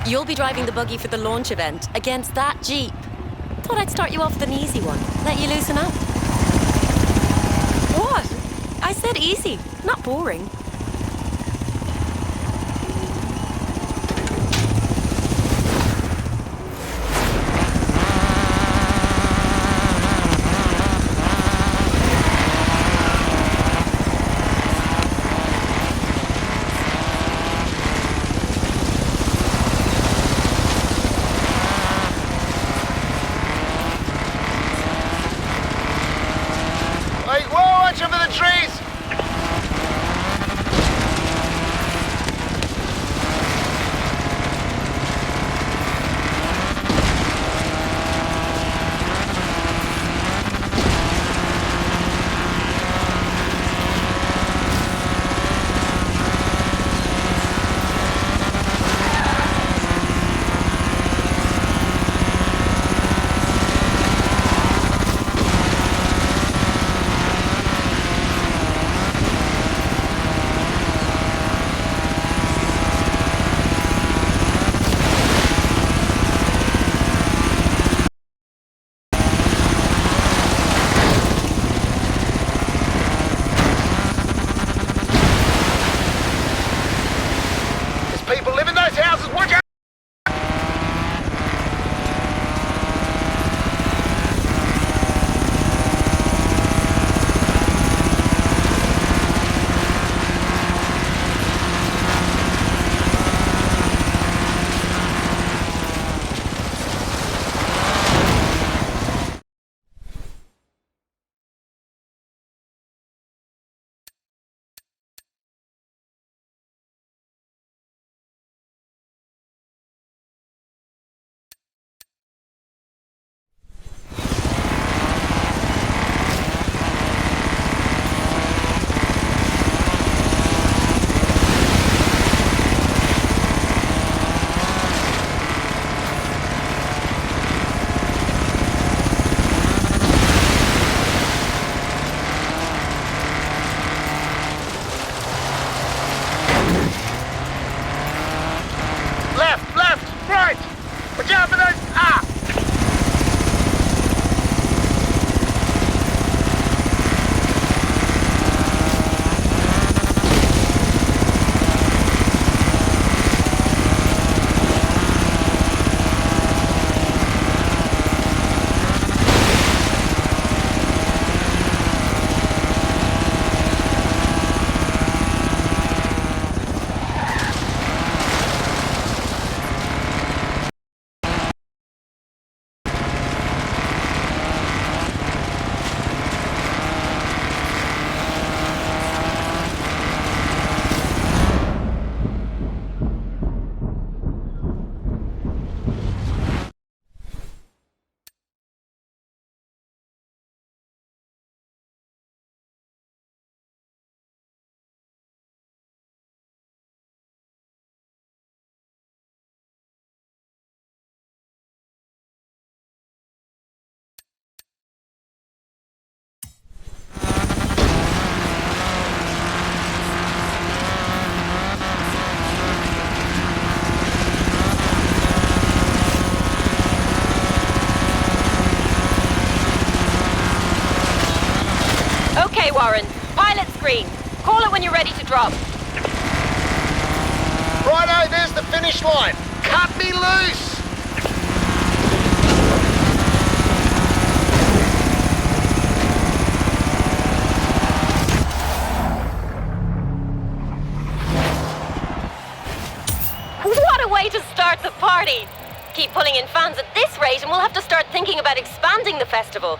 You'll be driving the buggy for the launch event against that Jeep. Thought I'd start you off with an easy one. Let you loosen up. What? I said easy, not boring. Watch over the trees! People live in those houses, watch out! Right! Watch out for those! Ah! Okay, Warren. Pilot screen. Call it when you're ready to drop. Righto, there's the finish line. Cut me loose! What a way to start the party! Keep pulling in fans at this rate and we'll have to start thinking about expanding the festival.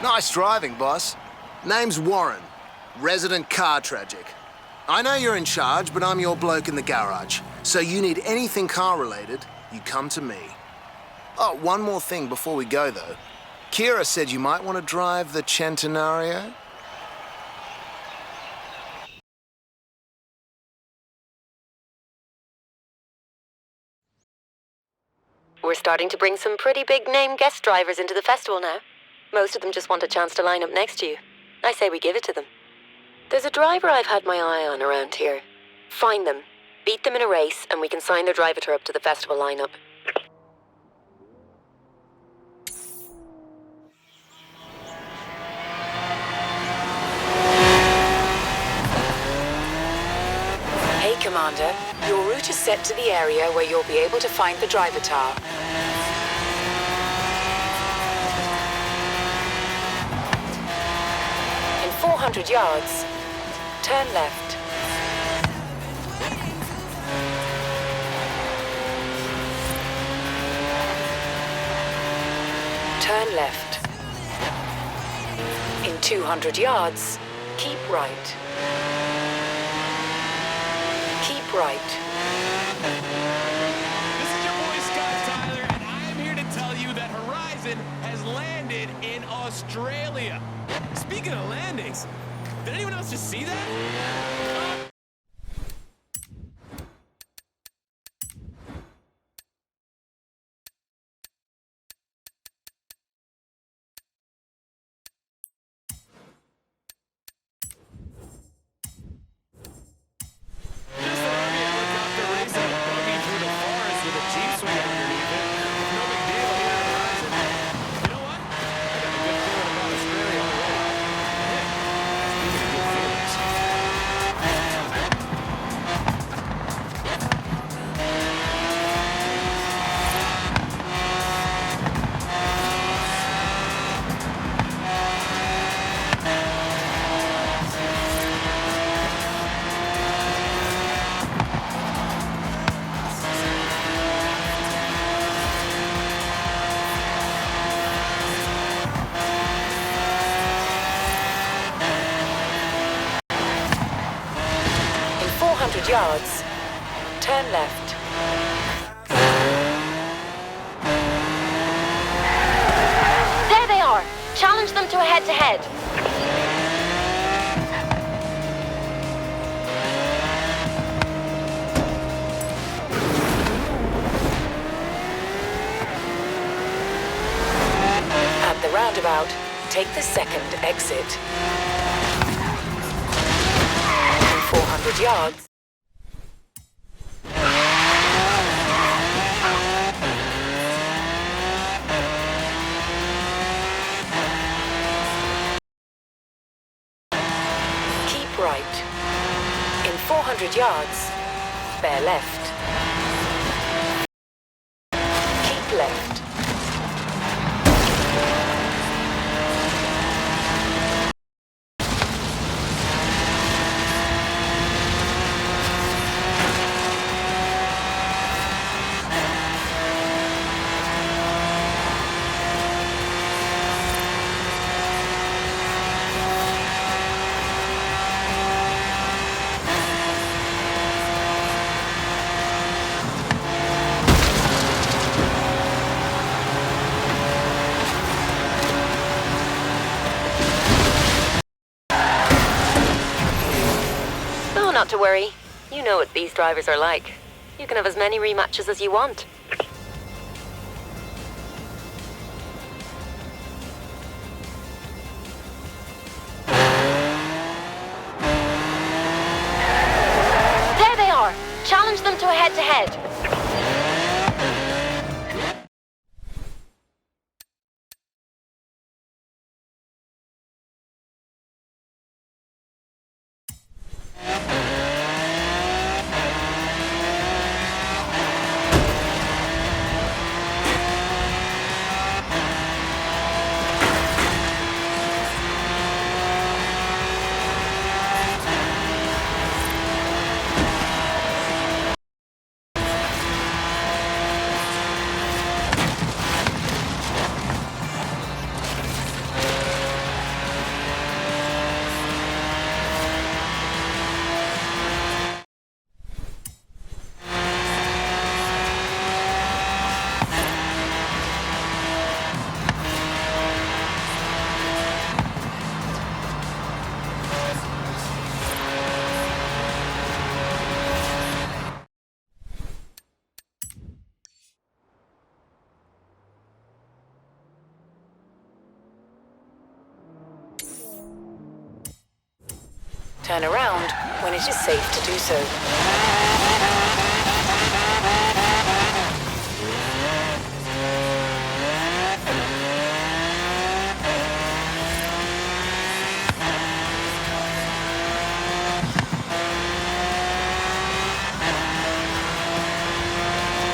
Nice driving, boss. Name's Warren, resident car tragic. I know you're in charge, but I'm your bloke in the garage. So you need anything car-related, you come to me. Oh, one more thing before we go, though. Kira said you might want to drive the Centenario. We're starting to bring some pretty big-name guest drivers into the festival now. Most of them just want a chance to line up next to you. I say we give it to them. There's a driver I've had my eye on around here. Find them, beat them in a race, and we can sign their driver up to the festival lineup. Hey, Commander. Your route is set to the area where you'll be able to find the driver tower. In 400 yards, turn left. Turn left. In 200 yards, keep right. Keep right. This is your boy Scott Tyler, and I am here to tell you that Horizon has landed in Australia. Speaking of landings, did anyone else just see that? Just an army helicopter racing a buggy through the forest with a Jeep swing underneath it. No big deal here on Horizon. You know what? I got a good feeling about Australia already. Speaking of good feelings. In 400 yards, turn left. There they are! Challenge them to a head-to-head. At the roundabout, take the second exit. In 400 yards, keep right. In 400 yards, bear left. Keep left. Oh, not to worry. You know what these drivers are like. You can have as many rematches as you want. There they are! Challenge them to a head-to-head. Turn around when it is safe to do so.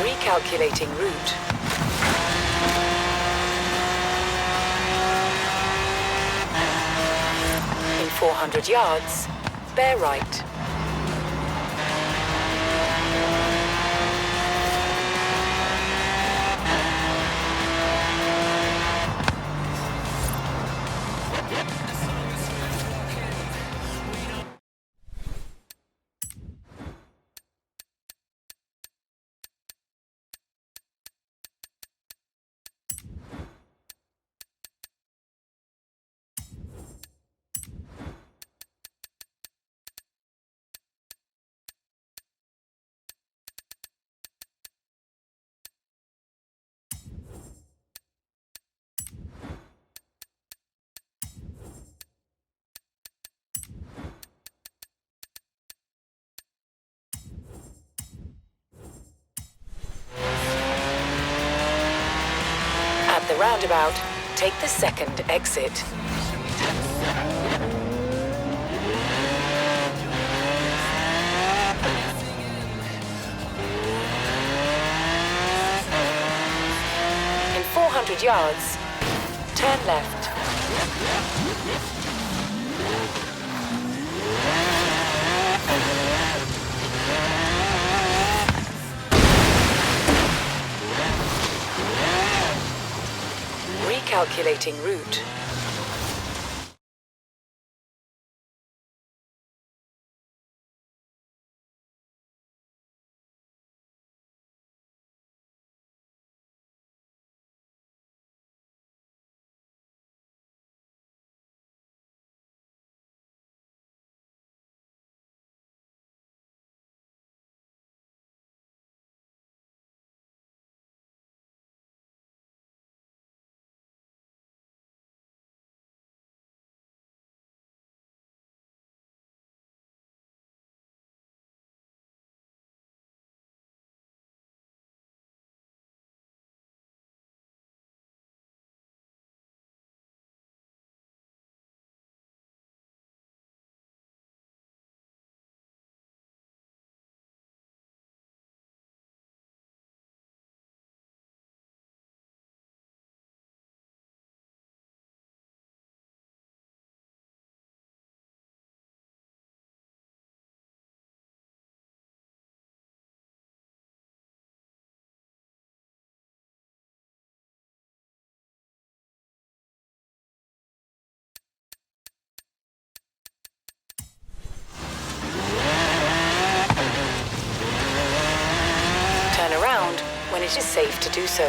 Recalculating route. In 400 yards, bear right. At the roundabout, take the second exit. In 400 yards, turn left. Recalculating route. Turn around when it is safe to do so.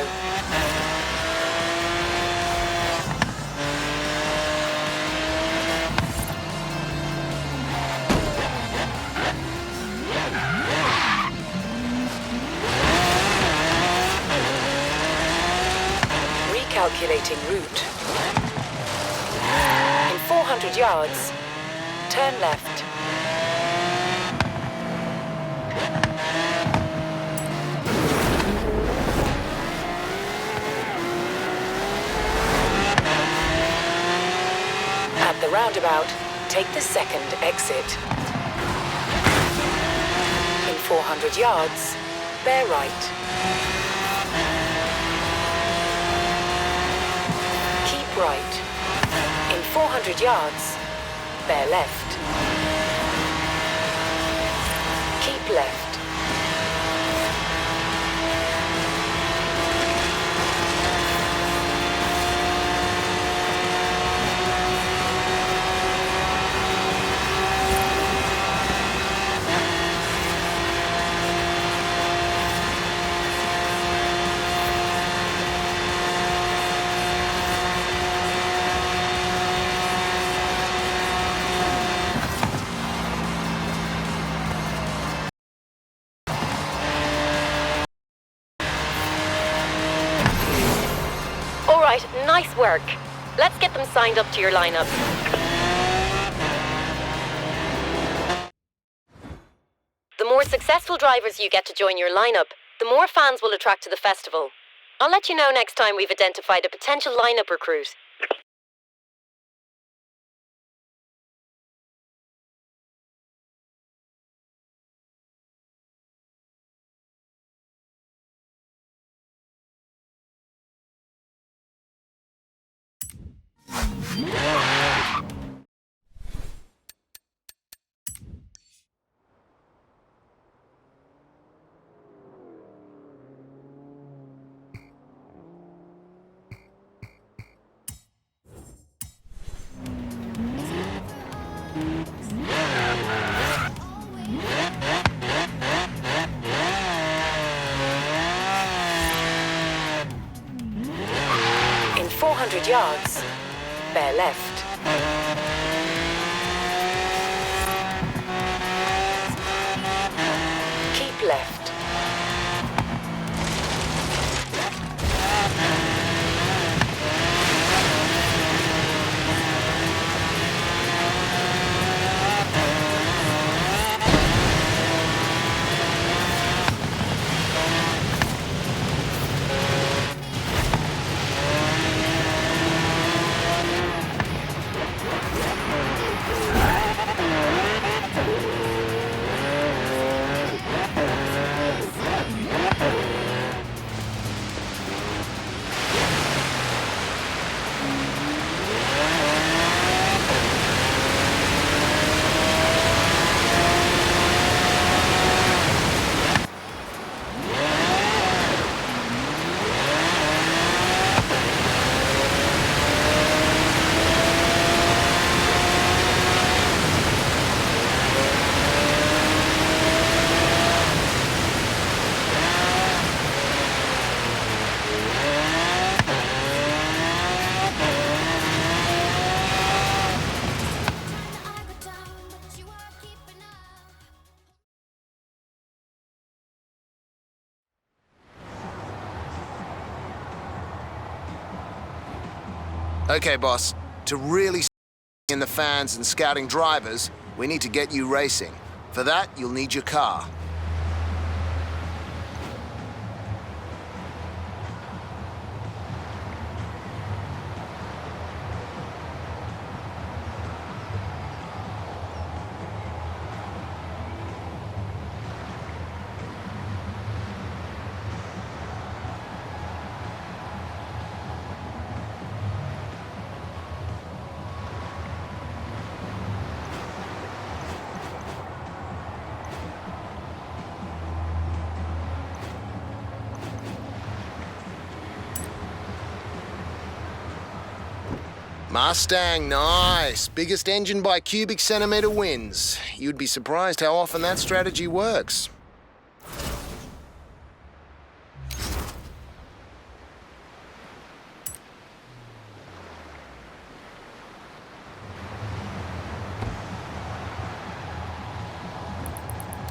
Recalculating route. In 400 yards, turn left. At the roundabout, take the second exit. In 400 yards, bear right. Keep right. In 400 yards, bear left. Keep left. All right, nice work. Let's get them signed up to your lineup. more successful drivers you get to join your lineup, the more fans will attract to the festival. I'll let you know next time we've identified a potential lineup recruit. In 400 yards, bear left. Keep left. Okay, boss. To really in the fans and scouting drivers, we need to get you racing. For that, you'll need your car. Mustang, nice. Biggest engine by cubic centimeter wins. You'd be surprised how often that strategy works.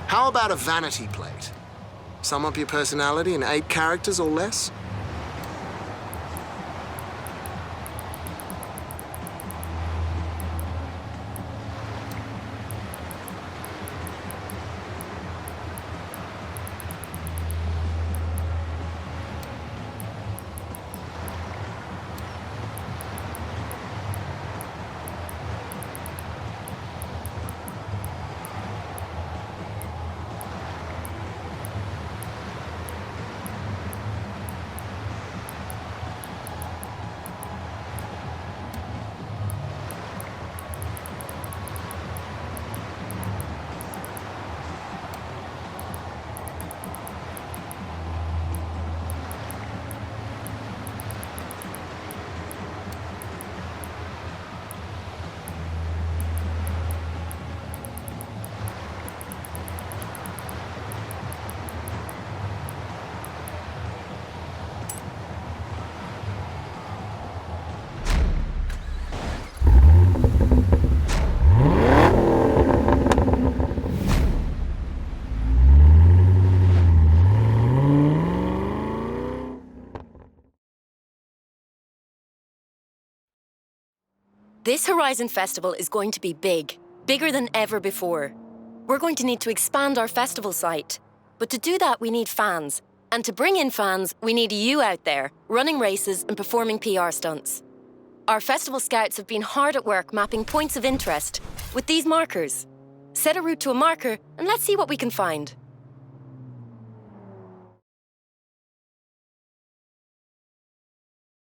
How about a vanity plate? Sum up your personality in 8 characters or less? This Horizon Festival is going to be big. Bigger than ever before. We're going to need to expand our festival site. But to do that, we need fans. And to bring in fans, we need you out there, running races and performing PR stunts. Our festival scouts have been hard at work mapping points of interest with these markers. Set a route to a marker and let's see what we can find.